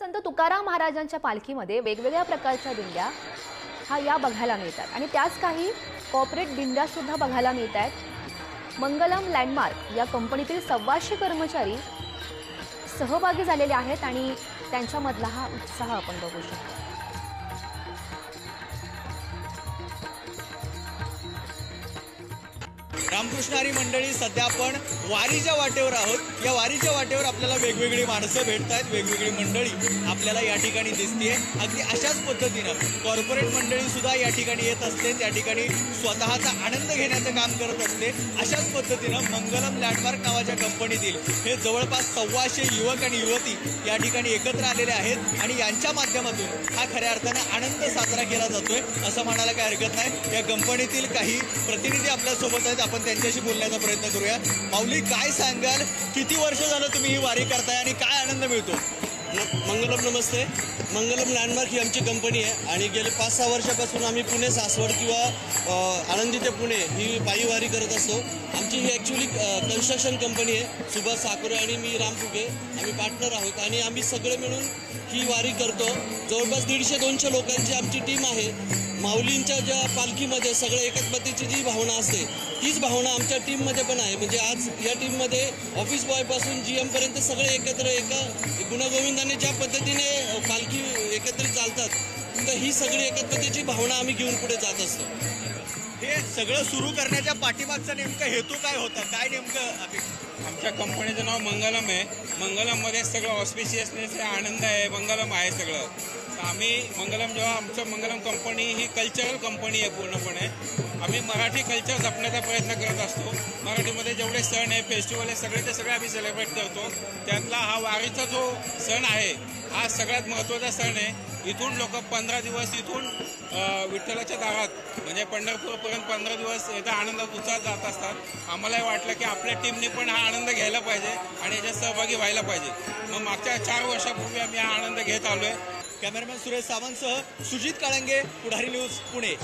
संत तुकाराम महाराजांच्या पालखीमध्ये वेगवेगळ्या प्रकारच्या दिंड्या या बघायला मिळतात आणि त्याच काही कॉर्पोरेट दिंड्या सुद्धा बघायला मिळतात। मंगलम लँडमार्क या कंपनीतील 125 कर्मचारी सहभागी झालेले आहेत आणि त्यांच्यामधला हा उत्साह आपण बघू शकतो। रामकृष्ण हरी मंडळी, सध्या आपण वारीच्या वाटेवर आहोत। या वारीच्या वाटेवर आपल्याला वेगवेगळी माणसं भेटतात, वेगवेगळी मंडळी आपल्याला या ठिकाणी दिसते। अगदी अशाच पद्धतीनं कॉर्पोरेट मंडळी सुद्धा या ठिकाणी येत असते, त्या ठिकाणी स्वतःचा आनंद घेण्याचं काम करत असते। अशाच पद्धतीनं मंगलम लँडमार्क नावाच्या कंपनीतील हे जवळपास 125 युवक आणि युवती या ठिकाणी एकत्र आलेले आहेत आणि यांच्या माध्यमातून हा खऱ्या अर्थानं आनंद साजरा केला जातोय असं म्हणायला काही हरकत नाही। या कंपनीतील काही प्रतिनिधी आपल्या सोबत आहेत, आपण त्यांच्याशी बोलण्याचा प्रयत्न करूया। माऊली, काय सांगाल, किती वर्ष झालं तुम्ही ही वारी करताय आणि काय आनंद मिळतो? मंगलम, नमस्ते। मंगलम लँडमार्क ही आमची कंपनी आहे आणि गेले 5-6 वर्षापासून आम्ही पुणे सासवड किंवा आळंदी ते पुणे ही पायी वारी करत असतो। आमची ही ॲक्च्युली कन्स्ट्रक्शन कंपनी आहे। सुभाष साकुरे आणि मी राम फुगे आम्ही पार्टनर आहोत आणि आम्ही सगळे मिळून ही वारी करतो। जवळपास 150-200 लोकांची आमची टीम आहे। माऊलींच्या ज्या पालखीमध्ये सगळं एकत्मतेची जी भावना असते तीच भावना आमच्या टीममध्ये पण आहे। म्हणजे आज या टीममध्ये ऑफिस बॉयपासून GM पर्यंत सगळे एकत्र एका गुणागोविंदाने ज्या पद्धतीने पालखी एकत्रित चालतात, तर ही सगळी एकत्मतेची भावना आम्ही घेऊन पुढे जात असतो। हे सगळं सुरू करण्याच्या पाठीमागचा नेमका हेतू काय होता? काय नेमकं? आमच्या कंपनीचं नाव मंगलम आहे। मंगलममध्ये सगळं ऑस्पिशियसनेस आहे, आनंद आहे, मंगलम आहे सगळं। आम्ही मंगलम जेव्हा आमचं मंगलम कंपनी ही कल्चरल कंपनी आहे पूर्णपणे। आम्ही मराठी कल्चर जपण्याचा प्रयत्न करत असतो। मराठीमध्ये जेवढे सण आहे, फेस्टिवल आहे, सगळे सगळे आम्ही सेलिब्रेट करतो। त्यातला हा वारीचा जो सण आहे हा सगळ्यात महत्त्वाचा सण आहे। इथून लोक 15 दिवस इथून विठ्ठलाच्या दारात म्हणजे पंढरपूरपर्यंत 15 दिवस याचा आनंदात उत्साहात जात असतात। आम्हालाही वाटलं की आपल्या टीमने पण हा आनंद घ्यायला पाहिजे आणि याच्यात सहभागी व्हायला पाहिजे। मग मागच्या 4 वर्षापूर्वी आम्ही हा आनंद घेत आलोय। कॅमेरामॅन सुरेश सावंतसह सुजित काळंगे, पुढारी न्यूज, पुणे।